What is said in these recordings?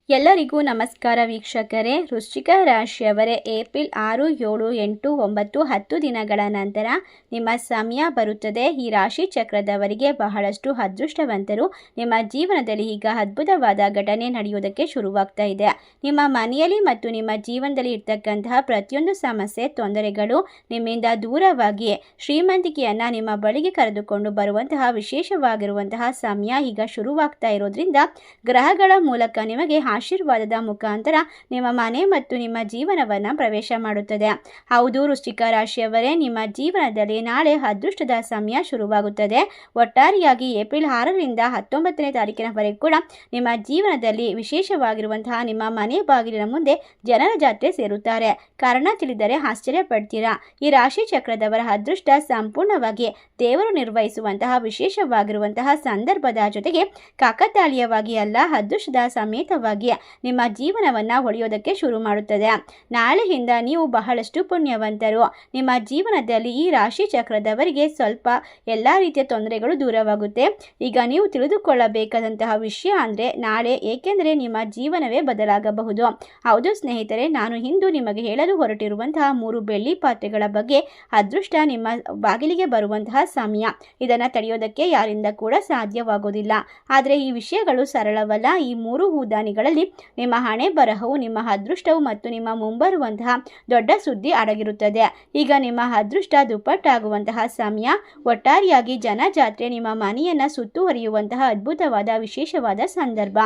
ಎಲ್ಲರಿಗೂ ನಮಸ್ಕಾರ ವೀಕ್ಷಕರೇ. ವೃಶ್ಚಿಕ ರಾಶಿಯವರೇ, ಏಪ್ರಿಲ್ 6, 7, 8, 9, 10 ದಿನಗಳ ನಂತರ ನಿಮ್ಮ ಸಮಯ ಬರುತ್ತದೆ. ಈ ರಾಶಿ ಚಕ್ರದವರಿಗೆ ಬಹಳಷ್ಟು ಅದೃಷ್ಟವಂತರು. ನಿಮ್ಮ ಜೀವನದಲ್ಲಿ ಈಗ ಅದ್ಭುತವಾದ ಘಟನೆ ನಡೆಯುವುದಕ್ಕೆ ಶುರುವಾಗ್ತಾ ಇದೆ. ನಿಮ್ಮ ಮನೆಯಲ್ಲಿ ಮತ್ತು ನಿಮ್ಮ ಜೀವನದಲ್ಲಿ ಇರ್ತಕ್ಕಂತಹ ಪ್ರತಿಯೊಂದು ಸಮಸ್ಯೆ, ತೊಂದರೆಗಳು ನಿಮ್ಮಿಂದ ದೂರವಾಗಿ ಶ್ರೀಮಂತಿಕೆಯನ್ನು ನಿಮ್ಮ ಬಳಿಗೆ ಕರೆದುಕೊಂಡು ಬರುವಂತಹ ವಿಶೇಷವಾಗಿರುವಂತಹ ಸಮಯ ಈಗ ಶುರುವಾಗ್ತಾ ಇರೋದ್ರಿಂದ ಗ್ರಹಗಳ ಮೂಲಕ ನಿಮಗೆ ಆಶೀರ್ವಾದದ ಮುಖಾಂತರ ನಿಮ್ಮ ಮನೆ ಮತ್ತು ನಿಮ್ಮ ಜೀವನವನ್ನು ಪ್ರವೇಶ ಮಾಡುತ್ತದೆ. ಹೌದು ವೃಶ್ಚಿಕ ರಾಶಿಯವರೇ, ನಿಮ್ಮ ಜೀವನದಲ್ಲಿ ನಾಳೆ ಅದೃಷ್ಟದ ಸಮಯ ಶುರುವಾಗುತ್ತದೆ. ಒಟ್ಟಾರೆಯಾಗಿ ಏಪ್ರಿಲ್ 6ರಿಂದ 19ನೇ ತಾರೀಕಿನವರೆಗೂ ಕೂಡ ನಿಮ್ಮ ಜೀವನದಲ್ಲಿ ವಿಶೇಷವಾಗಿರುವಂತಹ ನಿಮ್ಮ ಮನೆ ಬಾಗಿಲಿನ ಮುಂದೆ ಜನರ ಜಾತ್ರೆ ಸೇರುತ್ತಾರೆ. ಕಾರಣ ತಿಳಿದರೆ ಆಶ್ಚರ್ಯ ಪಡ್ತೀರಾ. ಈ ರಾಶಿ ಚಕ್ರದವರ ಅದೃಷ್ಟ ಸಂಪೂರ್ಣವಾಗಿ ದೇವರು ನಿರ್ವಹಿಸುವಂತಹ ವಿಶೇಷವಾಗಿರುವಂತಹ ಸಂದರ್ಭದ ಜೊತೆಗೆ ಕಾಕತಾಳೀಯವಾಗಿ ಅಲ್ಲ, ಅದೃಷ್ಟದ ಸಮೇತವಾಗಿ ನಿಮ್ಮ ಜೀವನವನ್ನು ಹೊಳೆಯೋದಕ್ಕೆ ಶುರು ಮಾಡುತ್ತದೆ. ನಾಳೆಯಿಂದ ನೀವು ಬಹಳಷ್ಟು ಪುಣ್ಯವಂತರು. ನಿಮ್ಮ ಜೀವನದಲ್ಲಿ ಈ ರಾಶಿ ಚಕ್ರದವರಿಗೆ ಸ್ವಲ್ಪ ಎಲ್ಲ ರೀತಿಯ ತೊಂದರೆಗಳು ದೂರವಾಗುತ್ತೆ. ಈಗ ನೀವು ತಿಳಿದುಕೊಳ್ಳಬೇಕಾದಂತಹ ವಿಷಯ ಅಂದರೆ ನಾಳೆ, ಏಕೆಂದರೆ ನಿಮ್ಮ ಜೀವನವೇ ಬದಲಾಗಬಹುದು. ಹೌದು ಸ್ನೇಹಿತರೆ, ನಾನು ಇಂದು ನಿಮಗೆ ಹೇಳಲು ಹೊರಟಿರುವಂತಹ 3 ಬೆಳ್ಳಿ ಪಾತ್ರೆಗಳ ಬಗ್ಗೆ. ಅದೃಷ್ಟ ನಿಮ್ಮ ಬಾಗಿಲಿಗೆ ಬರುವಂತಹ ಸಮಯ. ಇದನ್ನು ತಡೆಯೋದಕ್ಕೆ ಯಾರಿಂದ ಕೂಡ ಸಾಧ್ಯವಾಗೋದಿಲ್ಲ. ಆದರೆ ಈ ವಿಷಯಗಳು ಸರಳವಲ್ಲ. ಈ 3 ಉದಾನಿಗಳಲ್ಲಿ ನಿಮ್ಮ ಹಣೆ ಬರಹವು, ನಿಮ್ಮ ಅದೃಷ್ಟವು ಮತ್ತು ನಿಮ್ಮ ಮುಂಬರುವಂತಹ ದೊಡ್ಡ ಸುದ್ದಿ ಅಡಗಿರುತ್ತದೆ. ಈಗ ನಿಮ್ಮ ಅದೃಷ್ಟ ದುಪ್ಪಟ್ಟಾಗುವಂತಹ ಸಮಯ. ಒಟ್ಟಾರೆಯಾಗಿ ಜನಜಾತ್ರೆ ನಿಮ್ಮ ಮನೆಯನ್ನು ಸುತ್ತುವರಿಯುವಂತಹ ಅದ್ಭುತವಾದ ವಿಶೇಷವಾದ ಸಂದರ್ಭ.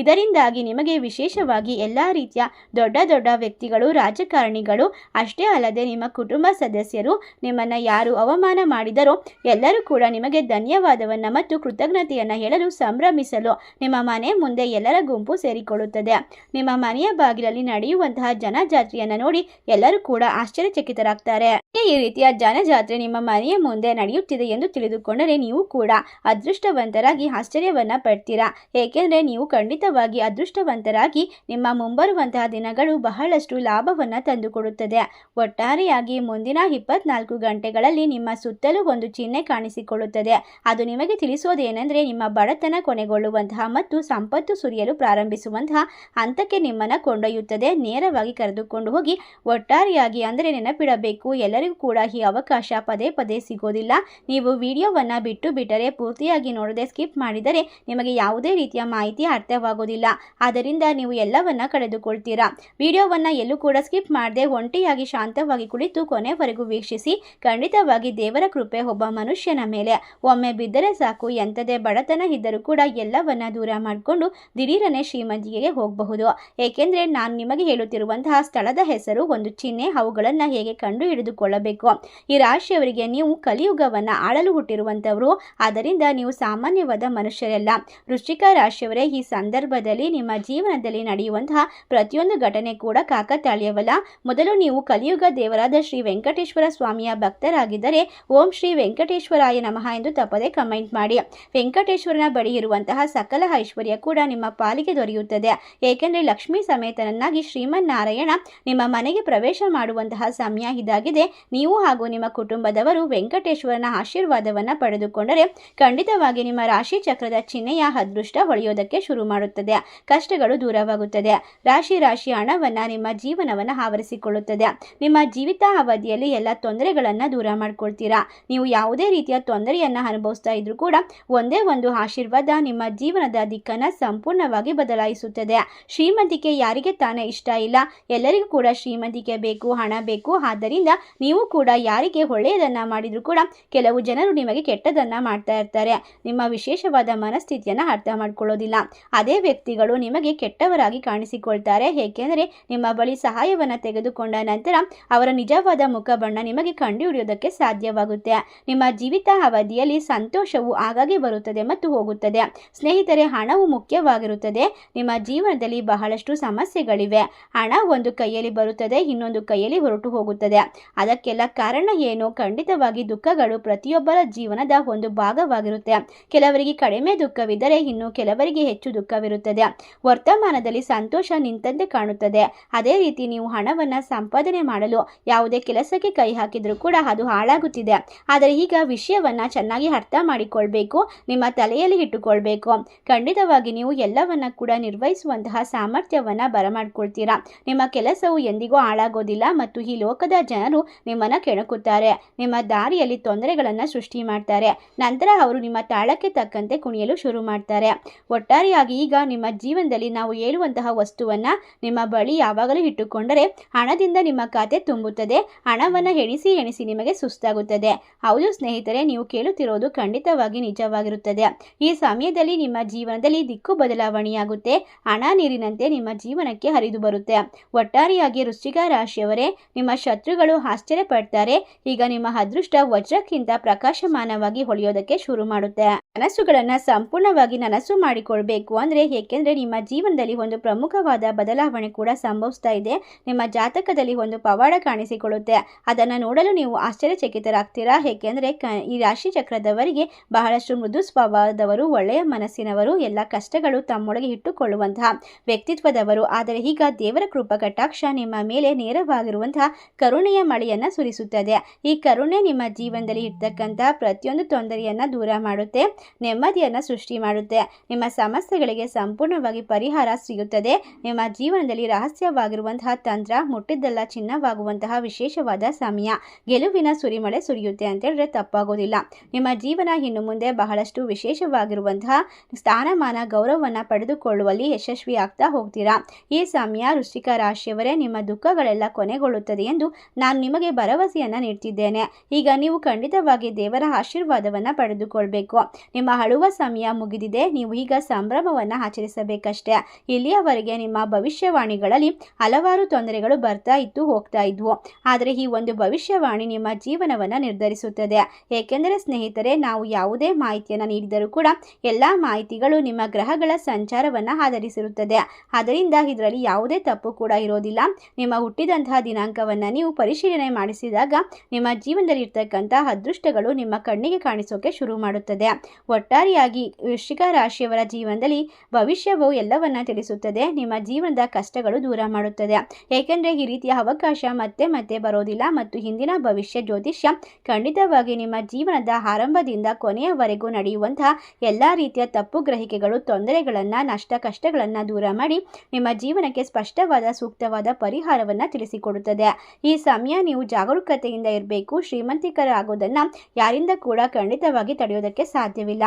ಇದರಿಂದಾಗಿ ನಿಮಗೆ ವಿಶೇಷವಾಗಿ ಎಲ್ಲ ರೀತಿಯ ದೊಡ್ಡ ದೊಡ್ಡ ವ್ಯಕ್ತಿಗಳು, ರಾಜಕಾರಣಿಗಳು ಅಷ್ಟೇ ಅಲ್ಲದೆ ನಿಮ್ಮ ಕುಟುಂಬ ಸದಸ್ಯರು, ನಿಮ್ಮನ್ನು ಯಾರು ಅವಮಾನ ಮಾಡಿದರೋ ಎಲ್ಲರೂ ಕೂಡ ನಿಮಗೆ ಧನ್ಯವಾದವನ್ನು ಮತ್ತು ಕೃತಜ್ಞತೆಯನ್ನು ಹೇಳಲು ಸಂಭ್ರಮಿಸಲು ನಿಮ್ಮ ಮನೆ ಮುಂದೆ ಎಲ್ಲರ ಗುಂಪು ಸೇರಿಕೊಳ್ಳುತ್ತದೆ. ನಿಮ್ಮ ಮನೆಯ ಬಾಗಿಲಲ್ಲಿ ನಡೆಯುವಂತಹ ಜನಜಾತ್ರೆಯನ್ನು ನೋಡಿ ಎಲ್ಲರೂ ಕೂಡ ಆಶ್ಚರ್ಯಚಕಿತರಾಗ್ತಾರೆ. ಈ ರೀತಿಯ ಜನಜಾತ್ರೆ ನಿಮ್ಮ ಮನೆಯ ಮುಂದೆ ನಡೆಯುತ್ತಿದೆ ಎಂದು ತಿಳಿದುಕೊಂಡರೆ ನೀವು ಕೂಡ ಅದೃಷ್ಟವಂತರಾಗಿ ಆಶ್ಚರ್ಯವನ್ನ ಪಡ್ತೀರಾ. ಏಕೆಂದರೆ ನೀವು ಖಂಡಿತವಾಗಿ ಅದೃಷ್ಟವಂತರಾಗಿ ನಿಮ್ಮ ಮುಂಬರುವಂತಹ ದಿನಗಳು ಬಹಳಷ್ಟು ಲಾಭವನ್ನು ತಂದುಕೊಡುತ್ತದೆ. ಒಟ್ಟಾರೆಯಾಗಿ ಮುಂದಿನ 24 ಗಂಟೆಗಳಲ್ಲಿ ನಿಮ್ಮ ಸುತ್ತಲೂ ಒಂದು ಚಿಹ್ನೆ ಕಾಣಿಸಿಕೊಳ್ಳುತ್ತದೆ. ಅದು ನಿಮಗೆ ತಿಳಿಸೋದೇನೆಂದರೆ ನಿಮ್ಮ ಬಡತನ ಕೊನೆಗೊಳ್ಳುವಂತಹ ಮತ್ತು ಸಂಪತ್ತು ಸುರಿಯಲು ಪ್ರಾರಂಭಿಸುವಂತಹ ಹಂತಕ್ಕೆ ನಿಮ್ಮನ್ನು ಕೊಂಡೊಯ್ಯುತ್ತದೆ. ನೇರವಾಗಿ ಕರೆದುಕೊಂಡು ಹೋಗಿ. ಒಟ್ಟಾರೆಯಾಗಿ ಅಂದರೆ ನೆನಪಿಡಬೇಕು, ಎಲ್ಲರಿಗೂ ಕೂಡ ಈ ಅವಕಾಶ ಪದೇ ಪದೇ ಸಿಗೋದಿಲ್ಲ. ನೀವು ವಿಡಿಯೋವನ್ನು ಬಿಟ್ಟರೆ, ಪೂರ್ತಿಯಾಗಿ ನೋಡದೆ ಸ್ಕಿಪ್ ಮಾಡಿದರೆ ನಿಮಗೆ ಯಾವುದೇ ರೀತಿಯ ಮಾಹಿತಿ ಅರ್ಥವಾಗೋದಿಲ್ಲ. ಆದ್ದರಿಂದ ನೀವು ಎಲ್ಲವನ್ನ ಕಳೆದುಕೊಳ್ತೀರಾ. ವಿಡಿಯೋವನ್ನು ಎಲ್ಲೂ ಕೂಡ ಸ್ಕಿಪ್ ಮಾಡದೆ ಒಂಟಿಯಾಗಿ ಶಾಂತವಾಗಿ ಕುಳಿತು ಕೊನೆವರೆಗೂ ವೀಕ್ಷಿಸಿ. ಖಂಡಿತವಾಗಿ ದೇವರ ಕೃಪೆ ಒಬ್ಬ ಮನುಷ್ಯನ ಮೇಲೆ ಒಮ್ಮೆ ಬಿದ್ದರೆ ಸಾಕು. ಎಂಥದೇ ಬಡತನ ಇದ್ದರೂ ಕೂಡ ಎಲ್ಲವನ್ನ ದೂರ ಮಾಡಿಕೊಂಡು ದಿಢೀರನೆ ಶ್ರೀಮಂತಿಕೆಗೆ ಹೋಗಬಹುದು. ಏಕೆಂದರೆ ನಾನು ನಿಮಗೆ ಹೇಳುತ್ತಿರುವಂತಹ ಸ್ಥಳದ ಹೆಸರು, ಒಂದು ಚಿಹ್ನೆ, ಅವುಗಳನ್ನು ಹೇಗೆ ಕಂಡು ಹಿಡಿದುಕೊಳ್ಳಬೇಕು. ಈ ರಾಶಿಯವರಿಗೆ ನೀವು ಕಲಿಯುಗವನ್ನು ಆಳಲು ಹುಟ್ಟಿರುವಂತವರು. ಆದ್ದರಿಂದ ನೀವು ಸಾಮಾನ್ಯವಾದ ಮನುಷ್ಯರಲ್ಲ. ವೃಶ್ಚಿಕ ರಾಶಿಯವರೇ, ಈ ಸಂದರ್ಭದಲ್ಲಿ ನಿಮ್ಮ ಜೀವನದಲ್ಲಿ ನಡೆಯುವಂತಹ ಪ್ರತಿಯೊಂದು ಘಟನೆ ಕೂಡ ಕಾಕತಾಳೀಯವಲ್ಲ. ಮೊದಲು ನೀವು ಕಲಿಯುಗ ದೇವರಾದ ಶ್ರೀ ವೆಂಕಟೇಶ್ವರ ಸ್ವಾಮಿಯ ಭಕ್ತರಾಗಿದ್ದರೆ ಓಂ ಶ್ರೀ ವೆಂಕಟೇಶ್ವರಾಯ ನಮಃ ಎಂದು ತಪ್ಪದೆ ಕಮೆಂಟ್ ಮಾಡಿ. ವೆಂಕಟೇಶ್ವರನ ಬಳಿ ಇರುವಂತಹ ಸಕಲ ಐಶ್ವರ್ಯ ಕೂಡ ನಿಮ್ಮ ಪಾಲಿಗೆ ದೊರೆಯುತ್ತದೆ. ಏಕೆಂದರೆ ಲಕ್ಷ್ಮೀ ಸಮೇತನನ್ನಾಗಿ ಶ್ರೀಮನ್ನಾರಾಯಣ ನಿಮ್ಮ ಮನೆಗೆ ಪ್ರವೇಶ ಮಾಡುವಂತಹ ಸಮಯ ಇದಾಗಿದೆ. ನೀವು ಹಾಗೂ ನಿಮ್ಮ ಕುಟುಂಬದವರು ವೆಂಕಟೇಶ್ವರನ ಆಶೀರ್ವಾದವನ್ನು ಪಡೆದುಕೊಂಡರೆ ಖಂಡಿತವಾಗಿ ನಿಮ್ಮ ರಾಶಿ ಚಕ್ರದ ಚಿಹ್ನೆಯ ಅದೃಷ್ಟ ಹೊಳೆಯೋದಕ್ಕೆ ಶುರು ಮಾಡುತ್ತದೆ. ಕಷ್ಟಗಳು ದೂರವಾಗುತ್ತದೆ. ರಾಶಿ ಹಣವನ್ನು ನಿಮ್ಮ ಜೀವನವನ್ನು ಆವರಿಸಿಕೊಳ್ಳುತ್ತದೆ. ನಿಮ್ಮ ಜೀವಿತ ಅವಧಿಯಲ್ಲಿ ಎಲ್ಲ ತೊಂದರೆಗಳನ್ನು ದೂರ ಮಾಡ್ಕೊಳ್ತೀರಾ. ನೀವು ಯಾವುದೇ ರೀತಿಯ ತೊಂದರೆಯನ್ನು ಅನುಭವಿಸ್ತಾ ಇದ್ರೂ ಕೂಡ ಒಂದೇ ಒಂದು ಆಶೀರ್ವಾದ ನಿಮ್ಮ ಜೀವನದ ದಿಕ್ಕನ್ನು ಸಂಪೂರ್ಣವಾಗಿ ಬದಲಾಯಿಸುತ್ತದೆ. ಶ್ರೀಮಂತಿಕೆ ಯಾರಿಗೆ ತಾನೇ ಇಷ್ಟ ಇಲ್ಲ? ಎಲ್ಲರಿಗೂ ಕೂಡ ಶ್ರೀಮಂತಿಕೆ ಬೇಕು, ಹಣ ಬೇಕು. ಆದ್ದರಿಂದ ನೀವು ಕೂಡ ಯಾರಿಗೆ ಒಳ್ಳೆಯದನ್ನ ಮಾಡಿದ್ರು ಕೂಡ ಕೆಲವು ಜನರು ನಿಮಗೆ ಕೆಟ್ಟದನ್ನ ಮಾಡ್ತಾ ಇರ್ತಾರೆ. ನಿಮ್ಮ ವಿಶೇಷವಾದ ಮನಸ್ಥಿತಿಯನ್ನು ಅರ್ಥ ಮಾಡ್ಕೊಳ್ಳೋದಿಲ್ಲ. ಅದೇ ವ್ಯಕ್ತಿಗಳು ನಿಮಗೆ ಕೆಟ್ಟವರಾಗಿ ಕಾಣಿಸಿಕೊಳ್ತಾರೆ. ಏಕೆಂದರೆ ನಿಮ್ಮ ಬಳಿ ಸಹಾಯವನ್ನು ತೆಗೆದುಕೊಂಡ ನಂತರ ಅವರ ನಿಜವಾದ ಮುಖ ಬಣ್ಣ ನಿಮಗೆ ಕಂಡುಹಿಡಿಯೋದಕ್ಕೆ ಸಾಧ್ಯವಾಗುತ್ತೆ. ನಿಮ್ಮ ಜೀವಿತ ಅವಧಿಯಲ್ಲಿ ಸಂತೋಷವು ಆಗಾಗ್ಗೆ ಬರುತ್ತದೆ ಮತ್ತು ಹೋಗುತ್ತದೆ. ಸ್ನೇಹಿತರೆ, ಹಣವು ಮುಖ್ಯವಾಗಿರುತ್ತದೆ. ನಿಮ್ಮ ಜೀವನದಲ್ಲಿ ಬಹಳಷ್ಟು ಸಮಸ್ಯೆಗಳಿವೆ. ಹಣ ಒಂದು ಕೈಯಲ್ಲಿ ಬರುತ್ತದೆ, ಇನ್ನೊಂದು ಕೈಯಲ್ಲಿ ಹೊರಟು ಹೋಗುತ್ತದೆ. ಅದಕ್ಕೆಲ್ಲ ಕಾರಣ ಏನು? ಖಂಡಿತವಾಗಿ ದುಃಖಗಳು ಪ್ರತಿಯೊಬ್ಬರ ಜೀವನದ ಒಂದು ಭಾಗವಾಗಿರುತ್ತೆ. ಕೆಲವರಿಗೆ ಕಡಿಮೆ ದುಃಖವಿದ್ದರೆ ಇನ್ನು ಕೆಲವರಿಗೆ ಹೆಚ್ಚು ದುಃಖವಿರುತ್ತದೆ. ವರ್ತಮಾನದಲ್ಲಿ ಸಂತೋಷ ನಿಂತಂತೆ ಕಾಣುತ್ತದೆ. ಅದೇ ರೀತಿ ನೀವು ಹಣವನ್ನು ಸಂಪಾದನೆ ಮಾಡಲು ಯಾವುದೇ ಕೆಲಸಕ್ಕೆ ಕೈ ಹಾಕಿದರೂ ಕೂಡ ಅದು ಹಾಳಾಗುತ್ತಿದೆ. ಆದರೆ ಈಗ ವಿಷಯವನ್ನು ಚೆನ್ನಾಗಿ ಅರ್ಥ ಮಾಡಿಕೊಳ್ಬೇಕು, ನಿಮ್ಮ ತಲೆಯಲ್ಲಿ ಇಟ್ಟುಕೊಳ್ಬೇಕು. ಖಂಡಿತವಾಗಿ ನೀವು ಎಲ್ಲವನ್ನ ಕೂಡ ನಿರ್ವಹಿಸುವಂತಹ ಸಾಮರ್ಥ್ಯವನ್ನು ಬರಮಾಡ್ಕೊಳ್ತೀರಾ. ನಿಮ್ಮ ಕೆಲಸವು ಎಂದಿಗೂ ಹಾಳಾಗೋದಿಲ್ಲ ಮತ್ತು ಈ ಲೋಕದ ಜನರು ನಿಮ್ಮನ್ನು ಕೆಣಕುತ್ತಾರೆ, ನಿಮ್ಮ ದಾರಿಯಲ್ಲಿ ತೊಂದರೆಗಳನ್ನು ಸೃಷ್ಟಿ ಮಾಡ್ತಾರೆ. ನಂತರ ಅವರು ನಿಮ್ಮ ತಾಳಕ್ಕೆ ತಕ್ಕಂತೆ ಕುಣಿಯಲು ಶುರು ಮಾಡ್ತಾರೆ. ಒಟ್ಟಾರೆಯಾಗಿ ಈಗ ನಿಮ್ಮ ಜೀವನದಲ್ಲಿ ನಾವು ಹೇಳುವಂತಹ ವಸ್ತುವನ್ನು ನಿಮ್ಮ ಬಳಿ ಯಾವಾಗಲೂ ಇಟ್ಟುಕೊಂಡರೆ ಹಣದಿಂದ ನಿಮ್ಮ ಖಾತೆ ತುಂಬುತ್ತದೆ. ಹಣವನ್ನು ಎಣಿಸಿ ಎಣಿಸಿ ನಿಮಗೆ ಸುಸ್ತಾಗುತ್ತದೆ. ಹೌದು ಸ್ನೇಹಿತರೆ, ನೀವು ಕೇಳುತ್ತಿರೋದು ಖಂಡಿತವಾಗಿ ನಿಜವಾಗಿರುತ್ತದೆ. ಈ ಸಮಯದಲ್ಲಿ ನಿಮ್ಮ ಜೀವನದಲ್ಲಿ ದಿಕ್ಕು ಬದಲಾವಣೆಯಾಗುತ್ತೆ. ಹಣ ನೀರಿನಂತೆ ನಿಮ್ಮ ಜೀವನಕ್ಕೆ ಹರಿದು ಬರುತ್ತೆ. ಒಟ್ಟಾರೆಯಾಗಿ ವೃಶ್ಚಿಕ ರಾಶಿಯವರೇ, ನಿಮ್ಮ ಶತ್ರುಗಳು ಆಶ್ಚರ್ಯ ಪಡ್ತಾರೆ. ಈಗ ನಿಮ್ಮ ಅದೃಷ್ಟ ವಜ್ರಕ್ಕಿಂತ ಪ್ರಕಾಶಮಾನವಾಗಿ ಹೊಳೆಯೋದಕ್ಕೆ ಶುರು ಮಾಡುತ್ತೆ. ಕನಸುಗಳನ್ನು ಸಂಪೂರ್ಣವಾಗಿ ನನಸು ಮಾಡಿಕೊಳ್ಬೇಕು ಅಂದರೆ, ಏಕೆಂದರೆ ನಿಮ್ಮ ಜೀವನದಲ್ಲಿ ಒಂದು ಪ್ರಮುಖವಾದ ಬದಲಾವಣೆ ಕೂಡ ಸಂಭವಿಸ್ತಾ ಇದೆ. ನಿಮ್ಮ ಜಾತಕದಲ್ಲಿ ಒಂದು ಪವಾಡ ಕಾಣಿಸಿಕೊಳ್ಳುತ್ತೆ. ಅದನ್ನು ನೋಡಲು ನೀವು ಆಶ್ಚರ್ಯಚಕಿತರಾಗ್ತೀರಾ. ಏಕೆಂದರೆ ಈ ರಾಶಿ ಚಕ್ರದವರಿಗೆ ಬಹಳಷ್ಟು ಮೃದು ಸ್ವಭಾವದವರು, ಒಳ್ಳೆಯ ಮನಸ್ಸಿನವರು, ಎಲ್ಲ ಕಷ್ಟಗಳು ತಮ್ಮೊಳಗೆ ಇಟ್ಟುಕೊಳ್ಳುವಂತಹ ವ್ಯಕ್ತಿತ್ವದವರು. ಆದರೆ ಈಗ ದೇವರ ಕೃಪಾ ಕಟಾಕ್ಷ ನಿಮ್ಮ ಮೇಲೆ ನೇರವಾಗಿರುವಂತಹ ಕರುಣೆಯ ಮಳೆಯನ್ನು ಸುರಿಸುತ್ತದೆ. ಈ ಕರುಣೆ ನಿಮ್ಮ ಜೀವನದಲ್ಲಿ ಇರ್ತಕ್ಕಂತಹ ಪ್ರತಿಯೊಂದು ತೊಂದರೆಯನ್ನು ದೂರ ಮಾಡುತ್ತೆ, ನೆಮ್ಮದಿಯನ್ನು ಸೃಷ್ಟಿ ಮಾಡುತ್ತೆ. ನಿಮ್ಮ ಸಮಸ್ಯೆಗಳಿಗೆ ಸಂಪೂರ್ಣವಾಗಿ ಪರಿಹಾರ ಸಿಗುತ್ತದೆ. ನಿಮ್ಮ ಜೀವನದಲ್ಲಿ ರಹಸ್ಯವಾಗಿರುವಂತಹ ತಂತ್ರ ಮುಟ್ಟಿದ್ದೆಲ್ಲ ಚಿನ್ನವಾಗುವಂತಹ ವಿಶೇಷವಾದ ಸಮಯ. ಗೆಲುವಿನ ಸುರಿಮಳೆ ಸುರಿಯುತ್ತೆ ಅಂತ ಹೇಳಿದ್ರೆ ತಪ್ಪಾಗೋದಿಲ್ಲ. ನಿಮ್ಮ ಜೀವನ ಇನ್ನು ಮುಂದೆ ಬಹಳಷ್ಟು ವಿಶೇಷವಾಗಿರುವಂತಹ ಸ್ಥಾನಮಾನ, ಗೌರವವನ್ನು ಪಡೆದುಕೊಳ್ಳುವಲ್ಲಿ ಯಶಸ್ವಿ ಆಗ್ತಾ ಹೋಗ್ತೀರಾ. ಈ ಸಮಯ ವೃಶ್ಚಿಕ ರಾಶಿಯವರೇ, ನಿಮ್ಮ ದುಃಖಗಳೆಲ್ಲ ಕೊನೆಗೊಳ್ಳುತ್ತದೆ ಎಂದು ನಾನು ನಿಮಗೆ ಭರವಸೆಯನ್ನು ನೀಡ್ತಿದ್ದೇನೆ. ಈಗ ನೀವು ಖಂಡಿತವಾಗಿ ದೇವರ ಆಶೀರ್ವಾದವನ್ನು ಪಡೆದುಕೊಳ್ಬೇಕು. ನಿಮ್ಮ ಅಳುವ ಸಮಯ ಮುಗಿದಿದೆ. ನೀವು ಈಗ ಸಂಭ್ರಮವನ್ನು ಆಚರಿಸಬೇಕಷ್ಟೇ. ಇಲ್ಲಿಯವರೆಗೆ ನಿಮ್ಮ ಭವಿಷ್ಯವಾಣಿಗಳಲ್ಲಿ ಹಲವಾರು ತೊಂದರೆಗಳು ಬರ್ತಾ ಇತ್ತು, ಹೋಗ್ತಾ ಇದ್ವು. ಆದರೆ ಈ ಒಂದು ಭವಿಷ್ಯವಾಣಿ ನಿಮ್ಮ ಜೀವನವನ್ನು ನಿರ್ಧರಿಸುತ್ತದೆ. ಏಕೆಂದರೆ ಸ್ನೇಹಿತರೆ, ನಾವು ಯಾವುದೇ ಮಾಹಿತಿಯನ್ನು ನೀಡಿದರೂ ಕೂಡ ಎಲ್ಲ ಮಾಹಿತಿಗಳು ನಿಮ್ಮ ಗ್ರಹಗಳ ಸಂಚಾರವನ್ನು ಆಧರಿಸಿರುತ್ತದೆ. ಆದ್ದರಿಂದ ಇದರಲ್ಲಿ ಯಾವುದೇ ತಪ್ಪು ಕೂಡ ಇರೋದಿಲ್ಲ. ನಿಮ್ಮ ಹುಟ್ಟಿದಂತಹ ದಿನಾಂಕವನ್ನು ನೀವು ಪರಿಶೀಲನೆ ಮಾಡಿಸಿದಾಗ ನಿಮ್ಮ ಜೀವನದಲ್ಲಿ ಇರ್ತಕ್ಕಂಥ ಅದೃಷ್ಟಗಳು ನಿಮ್ಮ ಕಣ್ಣಿಗೆ ಕಾಣಿಸೋಕೆ ಶುರು ಮಾಡುತ್ತದೆ. ಒಟ್ಟಾರೆಯಾಗಿ ವೃಶ್ಚಿಕ ರಾಶಿಯವರ ಜೀವನದಲ್ಲಿ ಭವಿಷ್ಯವು ಎಲ್ಲವನ್ನ ತಿಳಿಸುತ್ತದೆ. ನಿಮ್ಮ ಜೀವನದ ಕಷ್ಟಗಳು ದೂರ ಮಾಡುತ್ತದೆ. ಏಕೆಂದರೆ ಈ ರೀತಿಯ ಅವಕಾಶ ಮತ್ತೆ ಮತ್ತೆ ಬರೋದಿಲ್ಲ ಮತ್ತು ಹಿಂದಿನ ಭವಿಷ್ಯ ಜ್ಯೋತಿಷ್ಯ ಖಂಡಿತವಾಗಿ ನಿಮ್ಮ ಜೀವನದ ಆರಂಭದಿಂದ ಕೊನೆಯವರೆಗೂ ನಡೆಯುವಂತಹ ಎಲ್ಲ ರೀತಿಯ ತಪ್ಪು ಗ್ರಹಿಕೆಗಳು, ತೊಂದರೆಗಳನ್ನು, ನಷ್ಟ ಕಷ್ಟಗಳನ್ನು ದೂರ ಮಾಡಿ ನಿಮ್ಮ ಜೀವನಕ್ಕೆ ಸ್ಪಷ್ಟವಾದ ಸೂಕ್ತವಾದ ಪರಿಹಾರವನ್ನು ತಿಳಿಸಿಕೊಡುತ್ತದೆ. ಈ ಸಮಯ ನೀವು ಜಾಗರೂಕತೆಯಿಂದ ಇರಬೇಕು. ಶ್ರೀಮಂತಿಕರಾಗೋದನ್ನು ಯಾರಿಂದ ಕೂಡ ಖಂಡಿತವಾಗಿ ತಡೆಯೋದಕ್ಕೆ ಸಾಧ್ಯವಿಲ್ಲ.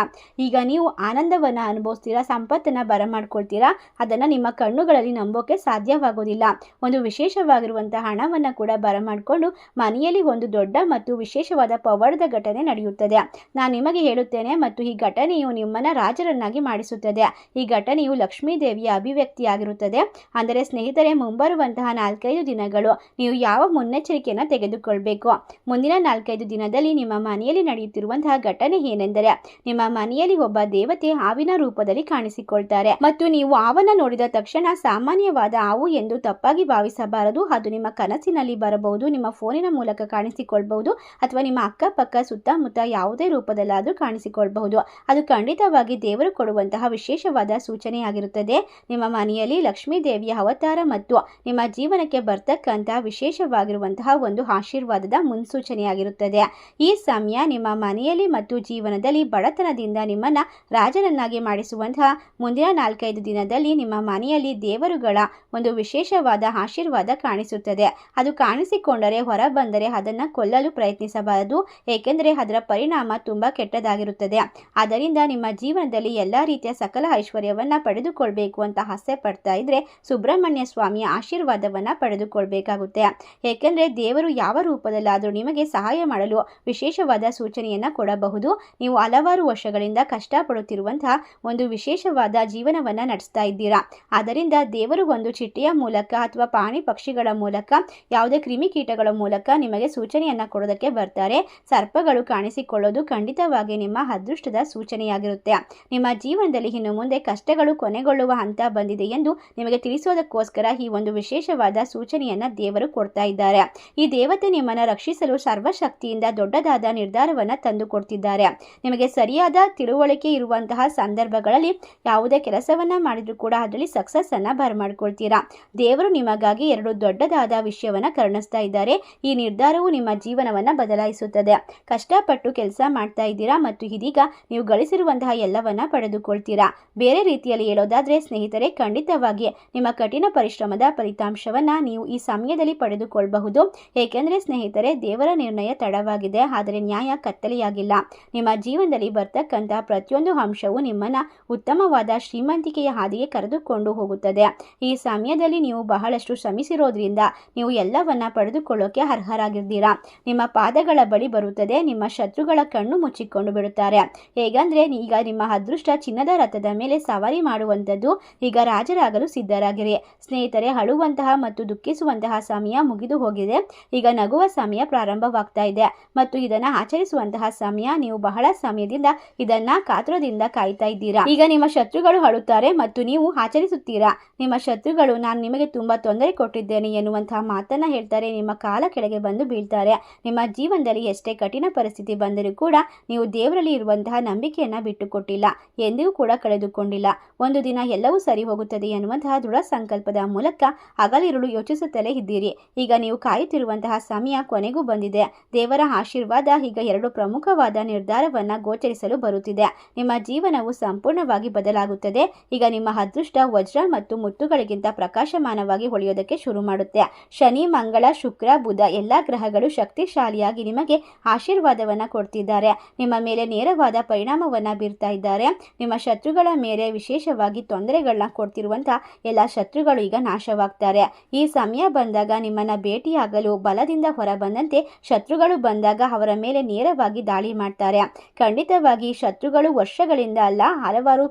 ಈಗ ನೀವು ಆನಂದವನ್ನು ಅನುಭವಿಸ್ತೀರಾ, ಸಂಪತ್ತನ್ನು ಬರಮಾಡ್ಕೊಳ್ತೀರಾ. ಅದನ್ನು ನಿಮ್ಮ ಕಣ್ಣುಗಳಲ್ಲಿ ನಂಬೋಕೆ ಸಾಧ್ಯವಾಗೋದಿಲ್ಲ. ಒಂದು ವಿಶೇಷವಾಗಿರುವಂತಹ ಹಣವನ್ನು ಕೂಡ ಬರಮಾಡಿಕೊಂಡು ಮನೆಯಲ್ಲಿ ಒಂದು ದೊಡ್ಡ ಮತ್ತು ವಿಶೇಷವಾದ ಪವಾಡದ ಘಟನೆ ನಡೆಯುತ್ತದೆ. ನಾನು ನಿಮಗೆ ಹೇಳುತ್ತೇನೆ ಮತ್ತು ಈ ಘಟನೆಯು ನಿಮ್ಮನ್ನು ರಾಜರನ್ನಾಗಿ ಮಾಡಿಸುತ್ತದೆ. ಈ ಘಟನೆಯು ಲಕ್ಷ್ಮೀ ದೇವಿಯ ಅಭಿವ್ಯಕ್ತಿಯಾಗಿರುತ್ತದೆ. ಅಂದರೆ ಸ್ನೇಹಿತರೆ, ಮುಂಬರುವಂತಹ 4-5 ದಿನಗಳು ನೀವು ಯಾವ ಮುನ್ನೆಚ್ಚರಿಕೆಯನ್ನು ತೆಗೆದುಕೊಳ್ಬೇಕು. ಮುಂದಿನ 4-5 ದಿನದಲ್ಲಿ ನಿಮ್ಮ ಮನೆಯಲ್ಲಿ ನಡೆಯುತ್ತಿರುವಂತಹ ಘಟನೆ ಏನೆಂದರೆ, ನಿಮ್ಮ ಮನೆಯಲ್ಲಿ ಒಬ್ಬ ದೇವತೆ ಹಾವಿನ ರೂಪದಲ್ಲಿ ಕಾಣಿಸಿಕೊಳ್ತಾರೆ ಮತ್ತು ನೀವು ಹಾವನ್ನು ನೋಡಿದ ತಕ್ಷಣ ಸಾಮಾನ್ಯವಾದ ಹಾವು ಎಂದು ತಪ್ಪಾಗಿ ಭಾವಿಸಬಾರದು. ಅದು ನಿಮ್ಮ ಕನಸಿನಲ್ಲಿ ಬರಬಹುದು, ನಿಮ್ಮ ಫೋನಿನ ಮೂಲಕ ಕಾಣಿಸಿಕೊಳ್ಬಹುದು, ಅಥವಾ ನಿಮ್ಮ ಅಕ್ಕಪಕ್ಕ ಸುತ್ತಮುತ್ತ ಯಾವುದೇ ರೂಪದಲ್ಲಾದರೂ ಕಾಣಿಸಿಕೊಳ್ಬಹುದು. ಅದು ಖಂಡಿತವಾಗಿ ದೇವರು ಕೊಡುವಂತಹ ವಿಶೇಷವಾದ ಸೂಚನೆಯಾಗಿರುತ್ತದೆ. ನಿಮ್ಮ ಮನೆಯಲ್ಲಿ ಲಕ್ಷ್ಮೀ ದೇವಿಯ ಅವತಾರ ಮತ್ತು ನಿಮ್ಮ ಜೀವನಕ್ಕೆ ಬರ್ತಕ್ಕಂತಹ ವಿಶೇಷವಾಗಿರುವಂತಹ ಒಂದು ಆಶೀರ್ವಾದದ ಮುನ್ಸೂಚನೆಯಾಗಿರುತ್ತದೆ. ಈ ಸಮಯ ನಿಮ್ಮ ಮನೆಯಲ್ಲಿ ಮತ್ತು ಜೀವನದಲ್ಲಿ ಬಡತನದಿಂದ ನಿಮ್ಮನ್ನು ರಾಜನನ್ನಾಗಿ ಮಾಡಿಸುವಂತಹ ಮುಂದಿನ 4-5 ದಿನದಲ್ಲಿ ನಿಮ್ಮ ಮನೆಯಲ್ಲಿ ದೇವರುಗಳ ಒಂದು ವಿಶೇಷವಾದ ಆಶೀರ್ವಾದ ಕಾಣಿಸುತ್ತದೆ. ಅದು ಕಾಣಿಸಿಕೊಂಡರೆ, ಹೊರ ಬಂದರೆ ಅದನ್ನು ಕೊಲ್ಲಲು ಪ್ರಯತ್ನಿಸಬಾರದು. ಏಕೆಂದರೆ ಅದರ ಪರಿಣಾಮ ತುಂಬ ಕೆಟ್ಟದಾಗಿರುತ್ತದೆ. ಆದ್ದರಿಂದ ನಿಮ್ಮ ಜೀವನದಲ್ಲಿ ಎಲ್ಲ ರೀತಿಯ ಸಕಲ ಐಶ್ವರ್ಯವನ್ನು ಪಡೆದುಕೊಳ್ಬೇಕು ಅಂತ ಆಸೆ ಪಡ್ತಾ ಇದ್ರೆ ಸುಬ್ರಹ್ಮಣ್ಯ ಸ್ವಾಮಿಯ ಆಶೀರ್ವಾದವನ್ನು ಪಡೆದುಕೊಳ್ಬೇಕಾಗುತ್ತೆ. ಏಕೆಂದರೆ ದೇವರು ಯಾವ ರೂಪದಲ್ಲಾದರೂ ನಿಮಗೆ ಸಹಾಯ ಮಾಡಲು ವಿಶೇಷವಾದ ಸೂಚನೆಯನ್ನು ಕೊಡಬಹುದು. ನೀವು ಹಲವಾರು ವರ್ಷಗಳಿಂದ ಕಷ್ಟಪಡುತ್ತಿರುವಂತಹ ಒಂದು ವಿಶೇಷವಾದ ಜೀವನವನ್ನು ನಡೆಸ್ತಾ ಇದ್ದೀರಾ. ಆದ್ದರಿಂದ ದೇವರು ಒಂದು ಚಿಟ್ಟೆಯ ಮೂಲಕ ಅಥವಾ ಪ್ರಾಣಿ ಪಕ್ಷಿಗಳ ಮೂಲಕ, ಯಾವುದೇ ಕ್ರಿಮಿಕೀಟಗಳ ಮೂಲಕ ನಿಮಗೆ ಸೂಚನೆಯನ್ನು ಕೊಡೋದಕ್ಕೆ ಬರ್ತಾರೆ. ಸರ್ಪಗಳು ಕಾಣಿಸಿಕೊಳ್ಳೋದು ಖಂಡಿತವಾಗಿ ನಿಮ್ಮ ಅದೃಷ್ಟದ ಸೂಚನೆಯಾಗಿರುತ್ತೆ. ನಿಮ್ಮ ಜೀವನದಲ್ಲಿ ಇನ್ನು ಮುಂದೆ ಕಷ್ಟಗಳು ಕೊನೆಗೊಳ್ಳುವ ಹಂತ ಬಂದಿದೆ ಎಂದು ನಿಮಗೆ ತಿಳಿಸೋದಕ್ಕೋಸ್ಕರ ಈ ಒಂದು ವಿಶೇಷವಾದ ಸೂಚನೆಯನ್ನು ದೇವರು ಕೊಡ್ತಾ ಇದ್ದಾರೆ. ಈ ದೇವತೆ ನಿಮ್ಮನ್ನು ರಕ್ಷಿಸಲು ಸರ್ವಶಕ್ತಿಯಿಂದ ದೊಡ್ಡದಾದ ನಿರ್ಧಾರವನ್ನು ತಂದು ಕೊಡ್ತಿದ್ದಾರೆ. ನಿಮಗೆ ಸರಿಯಾದ ತಿಳುವಳಿಕೆ ಇರುವಂತಹ ಸಂದರ್ಭಗಳಲ್ಲಿ ಯಾವುದೇ ಕೆಲಸವನ್ನ ಮಾಡಿದ್ರು ಕೂಡ ಅದರಲ್ಲಿ ಸಕ್ಸಸ್ ಅನ್ನ ಬರಮಾಡ್ಕೊಳ್ತೀರಾ. ದೇವರು ನಿಮಗಾಗಿ 2 ದೊಡ್ಡದಾದ ವಿಷಯವನ್ನ ಕರುಣಿಸ್ತಾ ಇದ್ದಾರೆ. ಈ ನಿರ್ಧಾರವು ನಿಮ್ಮ ಜೀವನವನ್ನ ಬದಲಾಯಿಸುತ್ತದೆ. ಕಷ್ಟಪಟ್ಟು ಕೆಲಸ ಮಾಡ್ತಾ ಇದ್ದೀರಾ ಮತ್ತು ಇದೀಗ ನೀವು ಗಳಿಸಿರುವಂತಹ ಎಲ್ಲವನ್ನ ಪಡೆದುಕೊಳ್ತೀರಾ. ಬೇರೆ ರೀತಿಯಲ್ಲಿ ಹೇಳೋದಾದ್ರೆ ಹಾಗಾದರೆ ಸ್ನೇಹಿತರೆ, ಖಂಡಿತವಾಗಿ ನಿಮ್ಮ ಕಠಿಣ ಪರಿಶ್ರಮದ ಫಲಿತಾಂಶವನ್ನು ನೀವು ಈ ಸಮಯದಲ್ಲಿ ಪಡೆದುಕೊಳ್ಳಬಹುದು. ಏಕೆಂದರೆ ಸ್ನೇಹಿತರೆ, ದೇವರ ನಿರ್ಣಯ ತಡವಾಗಿದೆ, ಆದರೆ ನ್ಯಾಯ ಕತ್ತಲೆಯಾಗಿಲ್ಲ. ನಿಮ್ಮ ಜೀವನದಲ್ಲಿ ಬರ್ತಕ್ಕಂಥ ಪ್ರತಿಯೊಂದು ಅಂಶವು ನಿಮ್ಮನ್ನು ಉತ್ತಮವಾದ ಶ್ರೀಮಂತಿಕೆಯ ಹಾದಿಗೆ ಕರೆದುಕೊಂಡು ಹೋಗುತ್ತದೆ. ಈ ಸಮಯದಲ್ಲಿ ನೀವು ಬಹಳಷ್ಟು ಶ್ರಮಿಸಿರೋದ್ರಿಂದ ನೀವು ಎಲ್ಲವನ್ನ ಪಡೆದುಕೊಳ್ಳೋಕೆ ಅರ್ಹರಾಗಿದ್ದೀರಾ. ನಿಮ್ಮ ಪಾದಗಳ ಬಳಿ ಬರುತ್ತದೆ, ನಿಮ್ಮ ಶತ್ರುಗಳ ಕಣ್ಣು ಮುಚ್ಚಿಕೊಂಡು ಬಿಡುತ್ತಾರೆ. ಹೇಗಂದ್ರೆ ಈಗ ನಿಮ್ಮ ಅದೃಷ್ಟ ಚಿನ್ನದ ರಥದ ಮೇಲೆ ಸವಾರಿ ಮಾಡುವಂಥದ್ದು. ಈಗ ರಾಜರಾಗಲು ಸಿದ್ಧರಾಗಿರಿ. ಸ್ನೇಹಿತರೆ, ಅಳುವಂತಹ ಮತ್ತು ದುಃಖಿಸುವಂತಹ ಸಮಯ ಮುಗಿದು ಹೋಗಿದೆ. ಈಗ ನಗುವ ಸಮಯ ಪ್ರಾರಂಭವಾಗ್ತಾ ಇದೆ ಮತ್ತು ಇದನ್ನ ಆಚರಿಸುವಂತಹ ಸಮಯ. ನೀವು ಬಹಳ ಸಮಯದಿಂದ ಇದನ್ನ ಕಾತುರದಿಂದ ಕಾಯ್ತಾ ಇದ್ದೀರಾ. ಈಗ ನಿಮ್ಮ ಶತ್ರುಗಳು ಅಳುತ್ತಾರೆ ಮತ್ತು ನೀವು ಆಚರಿಸುತ್ತೀರಾ. ನಿಮ್ಮ ಶತ್ರುಗಳು ನಾನು ನಿಮಗೆ ತುಂಬಾ ತೊಂದರೆ ಕೊಟ್ಟಿದ್ದೇನೆ ಎನ್ನುವಂತಹ ಮಾತನ್ನ ಹೇಳ್ತಾರೆ. ನಿಮ್ಮ ಕಾಲ ಕೆಳಗೆ ಬಂದು ಬೀಳ್ತಾರೆ. ನಿಮ್ಮ ಜೀವನದಲ್ಲಿ ಎಷ್ಟೇ ಕಠಿಣ ಪರಿಸ್ಥಿತಿ ಬಂದರೂ ಕೂಡ ನೀವು ದೇವರಲ್ಲಿ ಇರುವಂತಹ ನಂಬಿಕೆಯನ್ನ ಬಿಟ್ಟುಕೊಟ್ಟಿಲ್ಲ, ಎಂದಿಗೂ ಕೂಡ ಕಳೆದುಕೊಂಡಿಲ್ಲ. ಒಂದು ದಿನ ಎಲ್ಲವೂ ಸರಿ ಹೋಗುತ್ತದೆ ಎನ್ನುವಂತಹ ದೃಢ ಸಂಕಲ್ಪದ ಮೂಲಕ ಹಗಲಿರುಳು ಯೋಚಿಸುತ್ತಲೇ ಇದ್ದೀರಿ. ಈಗ ನೀವು ಕಾಯುತ್ತಿರುವಂತಹ ಸಮಯ ಕೊನೆಗೂ ಬಂದಿದೆ. ದೇವರ ಆಶೀರ್ವಾದ ಈಗ 2 ಪ್ರಮುಖವಾದ ನಿರ್ಧಾರವನ್ನ ಗೋಚರಿಸಲು ಬರುತ್ತಿದೆ. ನಿಮ್ಮ ಜೀವನವು ಸಂಪೂರ್ಣವಾಗಿ ಬದಲಾಗುತ್ತದೆ. ಈಗ ನಿಮ್ಮ ಅದೃಷ್ಟ ವಜ್ರ ಮತ್ತು ಮುತ್ತುಗಳಿಗಿಂತ ಪ್ರಕಾಶಮಾನವಾಗಿ ಹೊಳೆಯೋದಕ್ಕೆ ಶುರು ಮಾಡುತ್ತೆ. ಶನಿ, ಮಂಗಳ, ಶುಕ್ರ, ಬುಧ ಎಲ್ಲ ಗ್ರಹಗಳು ಶಕ್ತಿಶಾಲಿಯಾಗಿ ನಿಮಗೆ ಆಶೀರ್ವಾದವನ್ನ ಕೊಡ್ತಿದ್ದಾರೆ. ನಿಮ್ಮ ಮೇಲೆ ನೇರವಾದ ಪರಿಣಾಮವನ್ನ ಬೀರ್ತಾ ಇದ್ದಾರೆ. ನಿಮ್ಮ ಶತ್ರುಗಳ ಮೇಲೆ ವಿಶೇಷವಾಗಿ ತೊಂದರೆಗಳನ್ನ ಕೊಡ್ತಿರುವಂತಹ ಎಲ್ಲ ಶತ್ರುಗಳು ಈಗ ನಾಶವಾಗ್ತಾರೆ. ಈ ಸಮಯ ಬಂದಾಗ ನಿಮ್ಮನ್ನ ಭೇಟಿಯಾಗಲು ಬಲದಿಂದ ಹೊರ ಬಂದಂತೆ ಶತ್ರುಗಳು ಬಂದಾಗ ಅವರ ಮೇಲೆ ನೇರವಾಗಿ ದಾಳಿ ಮಾಡ್ತಾರೆ. ಖಂಡಿತವಾಗಿ ಶತ್ರುಗಳು ವರ್ಷಗಳಿಂದ ಅಲ್ಲ, ಹಲವಾರು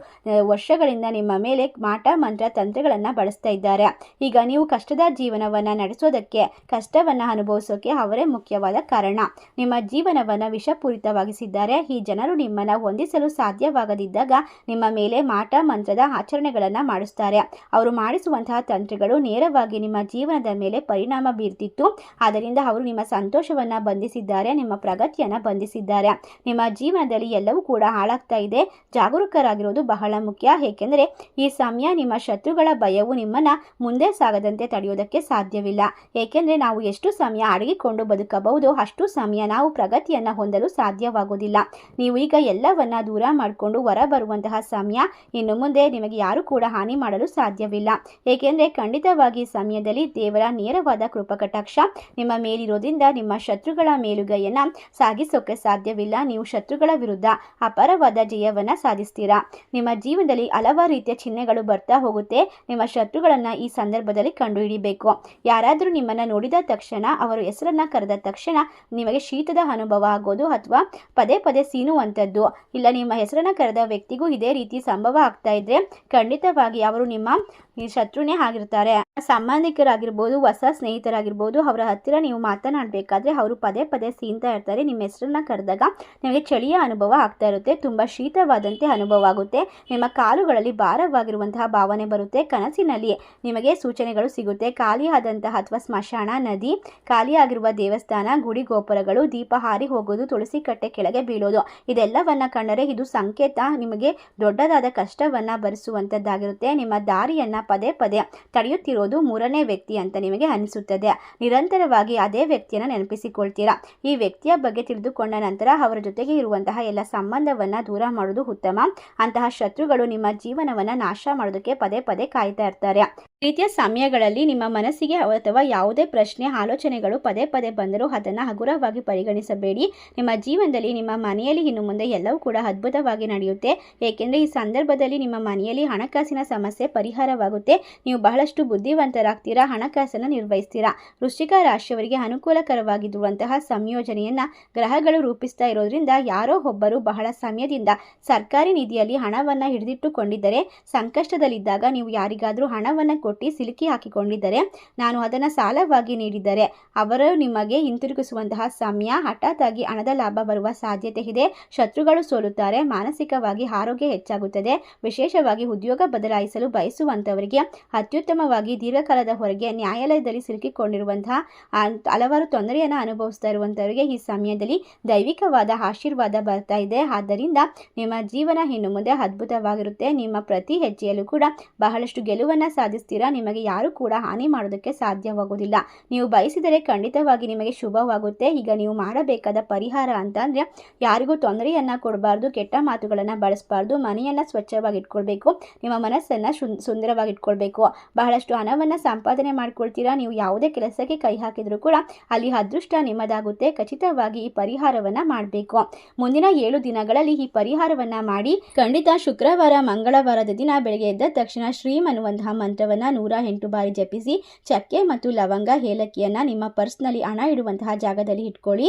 ವರ್ಷಗಳಿಂದ ನಿಮ್ಮ ಮೇಲೆ ಮಾಟ ಮಂತ್ರ ತಂತ್ರಗಳನ್ನ ಬಳಸ್ತಾ ಇದ್ದಾರೆ. ಈಗ ನೀವು ಕಷ್ಟದ ಜೀವನವನ್ನ ನಡೆಸೋದಕ್ಕೆ, ಕಷ್ಟವನ್ನ ಅನುಭವಿಸೋಕೆ ಅವರೇ ಮುಖ್ಯವಾದ ಕಾರಣ. ನಿಮ್ಮ ಜೀವನವನ್ನ ವಿಷಪೂರಿತವಾಗಿಸಿದ್ದಾರೆ. ಈ ಜನರು ನಿಮ್ಮನ್ನ ಹೊಂದಿಸಲು ಸಾಧ್ಯವಾಗದಿದ್ದಾಗ ನಿಮ್ಮ ಮೇಲೆ ಮಾಟ ಮಂತ್ರದ ಆಚರಣೆಗಳನ್ನ ಮಾಡಿಸ್ತಾರೆ. ಅವರು ಮಾಡಿಸುವಂತಹ ತಂತ್ರಗಳು ನೇರವಾಗಿ ನಿಮ್ಮ ಜೀವನದ ಮೇಲೆ ಪರಿಣಾಮ ಬೀರ್ತಿತ್ತು. ಆದ್ದರಿಂದ ಅವರು ನಿಮ್ಮ ಸಂತೋಷವನ್ನ ಬಂಧಿಸಿದ್ದಾರೆ, ನಿಮ್ಮ ಪ್ರಗತಿಯನ್ನ ಬಂಧಿಸಿದ್ದಾರೆ. ನಿಮ್ಮ ಜೀವನದಲ್ಲಿ ಎಲ್ಲವೂ ಕೂಡ ಹಾಳಾಗ್ತಾ ಇದೆ. ಜಾಗರೂಕರಾಗಿರೋದು ಬಹಳ ಮುಖ್ಯ. ಏಕೆಂದರೆ ಈ ಸಮಯ ನಿಮ್ಮ ಶತ್ರುಗಳ ಭಯವು ನಿಮ್ಮನ್ನ ಮುಂದೆ ಸಾಗದಂತೆ ತಡೆಯೋದಕ್ಕೆ ಸಾಧ್ಯವಿಲ್ಲ. ಏಕೆಂದರೆ ನಾವು ಎಷ್ಟು ಸಮಯ ಅಡಗಿಕೊಂಡು ಬದುಕಬಹುದು, ಅಷ್ಟು ಸಮಯ ನಾವು ಪ್ರಗತಿಯನ್ನ ಹೊಂದಲು ಸಾಧ್ಯವಾಗುವುದಿಲ್ಲ. ನೀವು ಈಗ ಎಲ್ಲವನ್ನ ದೂರ ಮಾಡಿಕೊಂಡು ಹೊರ ಬರುವಂತಹ ಸಮಯ. ಇನ್ನು ಮುಂದೆ ನಿಮಗೆ ಯಾರು ಕೂಡ ಹಾನಿ ಮಾಡಲು ಸಾಧ್ಯವಿಲ್ಲ. ಏಕೆಂದರೆ ಖಂಡಿತವಾಗಿ ಸಮಯದಲ್ಲಿ ದೇವರ ನೇರವಾದ ಕೃಪಕಟಾಕ್ಷ ನಿಮ್ಮ ಮೇಲಿರೋದ್ರಿಂದ ನಿಮ್ಮ ಶತ್ರುಗಳ ಮೇಲುಗೈಯನ್ನ ಸಾಗಿಸೋಕೆ ಸಾಧ್ಯವಿಲ್ಲ. ನೀವು ಶತ್ರುಗಳ ವಿರುದ್ಧ ಅಪಾರವಾದ ಜಯವನ್ನ ಸಾಧಿಸ್ತೀರಾ. ನಿಮ್ಮ ಜೀವನದಲ್ಲಿ ಹಲವಾರು ರೀತಿಯ ಚಿಹ್ನೆಗಳು ಬರ್ತಾ ಹೋಗುತ್ತೆ. ನಿಮ್ಮ ಶತ್ರುಗಳನ್ನ ಈ ಸಂದರ್ಭದಲ್ಲಿ ಕಂಡುಹಿಡಿಬೇಕು. ಯಾರಾದರೂ ನಿಮ್ಮನ್ನ ನೋಡಿದ ತಕ್ಷಣ, ಅವರ ಹೆಸರನ್ನ ಕರೆದ ತಕ್ಷಣ ನಿಮಗೆ ಶೀತದ ಅನುಭವ ಆಗೋದು ಅಥವಾ ಪದೇ ಪದೇ ಸೀನುವಂಥದ್ದು, ಇಲ್ಲ ನಿಮ್ಮ ಹೆಸರನ್ನ ಕರೆದ ವ್ಯಕ್ತಿಗೂ ಇದೇ ರೀತಿ ಸಂಭವ ಆಗ್ತಾ ಇದ್ರೆ ಖಂಡಿತವಾಗಿ ಅವರು ನಿಮ್ಮ ಶತ್ರುನೇ ಆಗಿರ್ತಾರೆ. ಸಂಬಂಧಿಕರಾಗಿರ್ಬೋದು, ಹೊಸ ಸ್ನೇಹಿತರಾಗಿರ್ಬೋದು, ಅವರ ಹತ್ತಿರ ನೀವು ಮಾತನಾಡಬೇಕಾದ್ರೆ ಅವರು ಪದೇ ಪದೇ ಸೀನ್ತಾ ಇರ್ತಾರೆ. ನಿಮ್ಮ ಹೆಸರನ್ನ ಕರೆದಾಗ ನಿಮಗೆ ಚಳಿಯ ಅನುಭವ ಆಗ್ತಾ ಇರುತ್ತೆ. ತುಂಬ ಶೀತವಾದಂತೆ ಅನುಭವ ಆಗುತ್ತೆ. ನಿಮ್ಮ ಕಾಲುಗಳಲ್ಲಿ ಭಾರವಾಗಿರುವಂತಹ ಭಾವನೆ ಬರುತ್ತೆ. ಕನಸಿನಲ್ಲಿ ನಿಮಗೆ ಸೂಚನೆಗಳು ಸಿಗುತ್ತೆ. ಖಾಲಿಯಾದಂತಹ ಅಥವಾ ಸ್ಮಶಾನ, ನದಿ, ಖಾಲಿಯಾಗಿರುವ ದೇವಸ್ಥಾನ, ಗುಡಿ ಗೋಪುರಗಳು, ದೀಪ ಹಾರಿ ಹೋಗೋದು, ತುಳಸಿ ಕಟ್ಟೆ ಕೆಳಗೆ ಬೀಳೋದು, ಇದೆಲ್ಲವನ್ನ ಕಂಡರೆ ಇದು ಸಂಕೇತ ನಿಮಗೆ ದೊಡ್ಡದಾದ ಕಷ್ಟವನ್ನ ಭರಿಸುವಂಥದ್ದಾಗಿರುತ್ತೆ. ನಿಮ್ಮ ದಾರಿಯನ್ನ ಪದೇ ಪದೇ ತಡೆಯುತ್ತಿರೋದು ಮೂರನೇ ವ್ಯಕ್ತಿ ಅಂತ ನಿಮಗೆ ಅನಿಸುತ್ತದೆ. ನಿರಂತರವಾಗಿ ಅದೇ ವ್ಯಕ್ತಿಯನ್ನು ನೆನಪಿಸಿಕೊಳ್ತೀರಾ. ಈ ವ್ಯಕ್ತಿಯ ಬಗ್ಗೆ ತಿಳಿದುಕೊಂಡ ನಂತರ ಅವರ ಜೊತೆಗೆ ಇರುವಂತಹ ಎಲ್ಲ ಸಂಬಂಧವನ್ನ ದೂರ ಮಾಡೋದು ಉತ್ತಮ. ಅಂತಹ ಶತ್ರುಗಳು ನಿಮ್ಮ ಜೀವನವನ್ನ ನಾಶ ಮಾಡೋದಕ್ಕೆ ಪದೇ ಪದೇ ಕಾಯ್ತಾ ಇರ್ತಾರೆ. ರೀತಿಯ ಸಮಯಗಳಲ್ಲಿ ನಿಮ್ಮ ಮನಸ್ಸಿಗೆ ಅಥವಾ ಯಾವುದೇ ಪ್ರಶ್ನೆ, ಆಲೋಚನೆಗಳು ಪದೇ ಪದೇ ಬಂದರೂ ಅದನ್ನು ಹಗುರವಾಗಿ ಪರಿಗಣಿಸಬೇಡಿ. ನಿಮ್ಮ ಜೀವನದಲ್ಲಿ, ನಿಮ್ಮ ಮನೆಯಲ್ಲಿ ಇನ್ನು ಮುಂದೆ ಎಲ್ಲವೂ ಕೂಡ ಅದ್ಭುತವಾಗಿ ನಡೆಯುತ್ತೆ. ಏಕೆಂದರೆ ಈ ಸಂದರ್ಭದಲ್ಲಿ ನಿಮ್ಮ ಮನೆಯಲ್ಲಿ ಹಣಕಾಸಿನ ಸಮಸ್ಯೆ ಪರಿಹಾರವಾಗುತ್ತೆ. ನೀವು ಬಹಳಷ್ಟು ಬುದ್ಧಿವಂತರಾಗ್ತೀರಾ, ಹಣಕಾಸನ್ನು ನಿರ್ವಹಿಸ್ತೀರಾ. ವೃಶ್ಚಿಕ ರಾಶಿಯವರಿಗೆ ಅನುಕೂಲಕರವಾಗಿರುವಂತಹ ಸಂಯೋಜನೆಯನ್ನ ಗ್ರಹಗಳು ರೂಪಿಸ್ತಾ ಇರೋದ್ರಿಂದ ಯಾರೋ ಒಬ್ಬರು ಬಹಳ ಸಮಯದಿಂದ ಸರ್ಕಾರಿ ನಿಧಿಯಲ್ಲಿ ಹಣವನ್ನ ಹಿಡಿದಿಟ್ಟುಕೊಂಡಿದ್ದರೆ, ಸಂಕಷ್ಟದಲ್ಲಿದ್ದಾಗ ನೀವು ಯಾರಿಗಾದರೂ ಹಣವನ್ನ ಕೊಟ್ಟು ಸಿಲುಕಿ ಹಾಕಿಕೊಂಡಿದ್ದರೆ, ನಾನು ಅದನ್ನು ಸಾಲವಾಗಿ ನೀಡಿದರೆ ಅವರು ನಿಮಗೆ ಹಿಂತಿರುಗಿಸುವಂತಹ ಸಮಯ. ಹಠಾತ್ ಆಗಿ ಹಣದ ಲಾಭ ಬರುವ ಸಾಧ್ಯತೆ ಇದೆ. ಶತ್ರುಗಳು ಸೋಲುತ್ತಾರೆ. ಮಾನಸಿಕವಾಗಿ ಆರೋಗ್ಯ ಹೆಚ್ಚಾಗುತ್ತದೆ. ವಿಶೇಷವಾಗಿ ಉದ್ಯೋಗ ಬದಲಾಯಿಸಲು ಬಯಸುವಂತವರಿಗೆ, ಅತ್ಯುತ್ತಮವಾಗಿ ದೀರ್ಘಕಾಲದ ಹೊರಗೆ ನ್ಯಾಯಾಲಯದಲ್ಲಿ ಸಿಲುಕಿಕೊಂಡಿರುವಂತಹ ಹಲವಾರು ತೊಂದರೆಯನ್ನು ಅನುಭವಿಸ್ತಾ ಇರುವಂತವರಿಗೆ ಈ ಸಮಯದಲ್ಲಿ ದೈವಿಕವಾದ ಆಶೀರ್ವಾದ ಬರ್ತಾ ಇದೆ. ಆದ್ದರಿಂದ ನಿಮ್ಮ ಜೀವನ ಇನ್ನು ಮುಂದೆ ಅದ್ಭುತವಾಗಿರುತ್ತೆ. ನಿಮ್ಮ ಪ್ರತಿ ಹೆಜ್ಜೆಯಲ್ಲೂ ಕೂಡ ಬಹಳಷ್ಟು ಗೆಲುವನ್ನ ಸಾಧಿಸ್ತೀರಾ. ನಿಮಗೆ ಯಾರು ಕೂಡ ಹಾನಿ ಮಾಡೋದಕ್ಕೆ ಸಾಧ್ಯವಾಗುವುದಿಲ್ಲ. ನೀವು ಬಯಸಿದರೆ ಖಂಡಿತವಾಗಿ ನಿಮಗೆ ಶುಭವಾಗುತ್ತೆ. ಈಗ ನೀವು ಮಾಡಬೇಕಾದ ಪರಿಹಾರ ಅಂತ ಅಂದ್ರೆ, ಯಾರಿಗೂ ತೊಂದರೆಯನ್ನ ಕೊಡಬಾರ್ದು, ಕೆಟ್ಟ ಮಾತುಗಳನ್ನ ಬಳಸಬಾರ್ದು, ಮನೆಯನ್ನ ಸ್ವಚ್ಛವಾಗಿ ಇಟ್ಕೊಳ್ಬೇಕು, ನಿಮ್ಮ ಮನಸ್ಸನ್ನು ಸುಂದರವಾಗಿಟ್ಕೊಳ್ಬೇಕು. ಬಹಳಷ್ಟು ಹಣವನ್ನು ಸಂಪಾದನೆ ಮಾಡ್ಕೊಳ್ತೀರಾ. ನೀವು ಯಾವುದೇ ಕೆಲಸಕ್ಕೆ ಕೈ ಹಾಕಿದರೂ ಕೂಡ ಅಲ್ಲಿ ಅದೃಷ್ಟ ನಿಮ್ಮದಾಗುತ್ತೆ. ಖಚಿತವಾಗಿ ಈ ಪರಿಹಾರವನ್ನು ಮಾಡಬೇಕು. ಮುಂದಿನ 7 ದಿನಗಳಲ್ಲಿ ಈ ಪರಿಹಾರವನ್ನು ಮಾಡಿ ಖಂಡಿತ ಶುಕ್ರವಾರ ಮಂಗಳವಾರದ ದಿನ ಬೆಳಗ್ಗೆ ಎದ್ದ ತಕ್ಷಣ ಶ್ರೀಮ್ ಅನ್ನುವಂತಹ ಮಂತ್ರವನ್ನು 108 ಬಾರಿ ಜಪಿಸಿ ಚಕ್ಕೆ ಮತ್ತು ಲವಂಗ ಏಲಕ್ಕಿಯನ್ನು ನಿಮ್ಮ ಪರ್ಸ್ನಲ್ಲಿ ಹಣ ಇಡುವಂತಹ ಜಾಗದಲ್ಲಿ ಇಟ್ಕೊಳ್ಳಿ.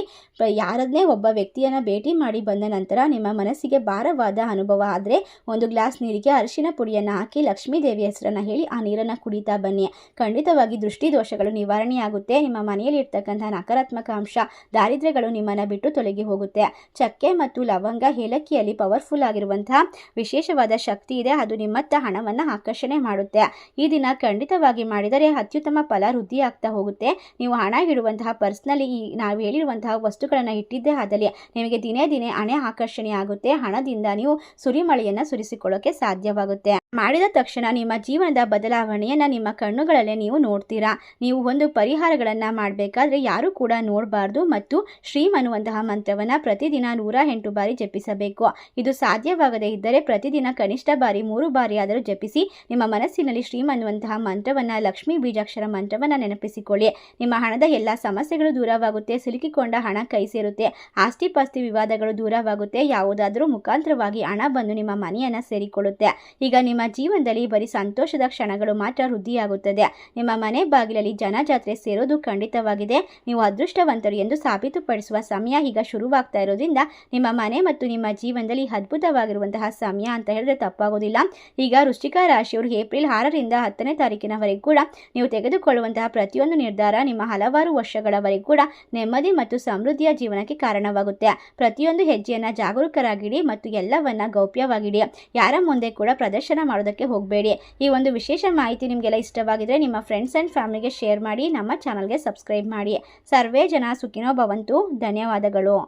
ಯಾರನ್ನೇ ಒಬ್ಬ ವ್ಯಕ್ತಿಯನ್ನು ಭೇಟಿ ಮಾಡಿ ಬಂದ ನಂತರ ನಿಮ್ಮ ಮನಸ್ಸಿಗೆ ಭಾರವಾದ ಅನುಭವ ಆದರೆ 1 ಗ್ಲಾಸ್ ನೀರಿಗೆ ಅರಿಶಿನ ಪುಡಿಯನ್ನು ಹಾಕಿ ಲಕ್ಷ್ಮೀ ದೇವಿ ಹೆಸರನ್ನು ಹೇಳಿ ಆ ನೀರನ್ನು ಕುಡಿತಾ ಬನ್ನಿ. ಖಂಡಿತವಾಗಿ ದೃಷ್ಟಿ ದೋಷಗಳು ನಿವಾರಣೆಯಾಗುತ್ತೆ. ನಿಮ್ಮ ಮನೆಯಲ್ಲಿ ಇರ್ತಕ್ಕಂತಹ ನಕಾರಾತ್ಮಕ ಅಂಶ ದಾರಿದ್ರ್ಯಗಳು ನಿಮ್ಮನ್ನು ಬಿಟ್ಟು ತೊಲಗಿ ಹೋಗುತ್ತೆ. ಚಕ್ಕೆ ಮತ್ತು ಲವಂಗ ಏಲಕ್ಕಿಯಲ್ಲಿ ಪವರ್ಫುಲ್ ಆಗಿರುವಂತಹ ವಿಶೇಷವಾದ ಶಕ್ತಿ ಇದೆ. ಅದು ನಿಮ್ಮತ್ತ ಹಣವನ್ನು ಆಕರ್ಷಣೆ ಮಾಡುತ್ತೆ. ಈ ದಿನ ಖಂಡಿತವಾಗಿ ಮಾಡಿದರೆ ಅತ್ಯುತ್ತಮ ಫಲ ವೃದ್ಧಿ ಆಗ್ತಾ ಹೋಗುತ್ತೆ. ನೀವು ಹಣ ಇಡುವಂತಹ ಪರ್ಸ್ನಲ್ಲಿ ನಾವು ಹೇಳಿರುವಂತಹ ವಸ್ತುಗಳನ್ನು ಇಟ್ಟಿದ್ದೇ ಆದಲ್ಲಿ ನಿಮಗೆ ದಿನೇ ದಿನೇ ಹಣ ಆಕರ್ಷಣೆ ಆಗುತ್ತೆ. ಹಣದಿಂದ ನೀವು ಸುರಿಮಳೆಯನ್ನು ಸುರಿಸಿಕೊಳ್ಳೋಕೆ ಸಾಧ್ಯವಾಗುತ್ತೆ. ಮಾಡಿದ ತಕ್ಷಣ ನಿಮ್ಮ ಜೀವನದ ಬದಲಾವಣೆಯನ್ನು ನಿಮ್ಮ ಕಣ್ಣುಗಳಲ್ಲೇ ನೀವು ನೋಡ್ತೀರಾ. ನೀವು ಒಂದು ಪರಿಹಾರಗಳನ್ನು ಮಾಡಬೇಕಾದ್ರೆ ಯಾರೂ ಕೂಡ ನೋಡಬಾರ್ದು ಮತ್ತು ಶ್ರೀಮ್ ಅನ್ನುವಂತಹ ಮಂತ್ರವನ್ನು ಪ್ರತಿದಿನ 108 ಬಾರಿ ಜಪಿಸಬೇಕು. ಇದು ಸಾಧ್ಯವಾಗದೇ ಇದ್ದರೆ ಪ್ರತಿದಿನ ಕನಿಷ್ಠ ಬಾರಿ 3 ಬಾರಿ ಆದರೂ ಜಪಿಸಿ ನಿಮ್ಮ ಮನಸ್ಸಿನಲ್ಲಿ ಶ್ರೀಮ್ ಅನ್ನುವಂತಹ ಮಂತ್ರವನ್ನು ಲಕ್ಷ್ಮೀ ಬೀಜಾಕ್ಷರ ಮಂತ್ರವನ್ನು ನೆನಪಿಸಿಕೊಳ್ಳಿ. ನಿಮ್ಮ ಹಣದ ಎಲ್ಲ ಸಮಸ್ಯೆಗಳು ದೂರವಾಗುತ್ತೆ. ಸಿಲುಕಿಕೊಂಡ ಹಣ ಕೈ ಸೇರುತ್ತೆ. ಆಸ್ತಿ ಪಾಸ್ತಿ ವಿವಾದಗಳು ದೂರವಾಗುತ್ತೆ. ಯಾವುದಾದರೂ ಮುಖಾಂತರವಾಗಿ ಹಣ ಬಂದು ನಿಮ್ಮ ಮನೆಯನ್ನು ಸೇರಿಕೊಳ್ಳುತ್ತೆ. ಈಗ ನಿಮ್ಮ ಜೀವನದಲ್ಲಿ ಬರೀ ಸಂತೋಷದ ಕ್ಷಣಗಳು ಮಾತ್ರ ವೃದ್ಧಿಯಾಗುತ್ತದೆ. ನಿಮ್ಮ ಮನೆ ಬಾಗಿಲಲ್ಲಿ ಜನಜಾತ್ರೆ ಸೇರೋದು ಖಂಡಿತವಾಗಿದೆ. ನೀವು ಅದೃಷ್ಟವಂತರು ಎಂದು ಸಾಬೀತುಪಡಿಸುವ ಸಮಯ ಈಗ ಶುರುವಾಗ್ತಾ ಇರೋದ್ರಿಂದ ನಿಮ್ಮ ಮನೆ ಮತ್ತು ನಿಮ್ಮ ಜೀವನದಲ್ಲಿ ಅದ್ಭುತವಾಗಿರುವಂತಹ ಸಮಯ ಅಂತ ಹೇಳಿದ್ರೆ ತಪ್ಪಾಗೋದಿಲ್ಲ. ಈಗ ವೃಶ್ಚಿಕ ರಾಶಿಯವರು ಏಪ್ರಿಲ್ 6ರಿಂದ 10ನೇ ತಾರೀಕಿನವರೆಗೂ ಕೂಡ ನೀವು ತೆಗೆದುಕೊಳ್ಳುವಂತಹ ಪ್ರತಿಯೊಂದು ನಿರ್ಧಾರ ನಿಮ್ಮ ಹಲವಾರು ವರ್ಷಗಳವರೆಗೂ ಕೂಡ ನೆಮ್ಮದಿ ಮತ್ತು ಸಮೃದ್ಧಿಯ ಜೀವನಕ್ಕೆ ಕಾರಣವಾಗುತ್ತೆ. ಪ್ರತಿಯೊಂದು ಹೆಜ್ಜೆಯನ್ನು ಜಾಗರೂಕರಾಗಿಡಿ ಮತ್ತು ಎಲ್ಲವನ್ನ ಗೌಪ್ಯವಾಗಿಡಿ. ಯಾರ ಮುಂದೆ ಕೂಡ ಪ್ರದರ್ಶನ ಮಾಡೋದಕ್ಕೆ ಹೋಗಬೇಡಿ. ಈ ಒಂದು ವಿಶೇಷ ಮಾಹಿತಿ ನಿಮಗೆಲ್ಲ ಇಷ್ಟವಾಗಿದ್ರೆ ನಿಮ್ಮ ಫ್ರೆಂಡ್ಸ್ ಆ್ಯಂಡ್ ಫ್ಯಾಮಿಲಿಗೆ ಶೇರ್ ಮಾಡಿ. ನಮ್ಮ ಚಾನಲ್ಗೆ ಸಬ್ಸ್ಕ್ರೈಬ್ ಮಾಡಿ. ಸರ್ವೇ ಜನ ಸುಖಿನೋ ಭವಂತು. ಧನ್ಯವಾದಗಳು.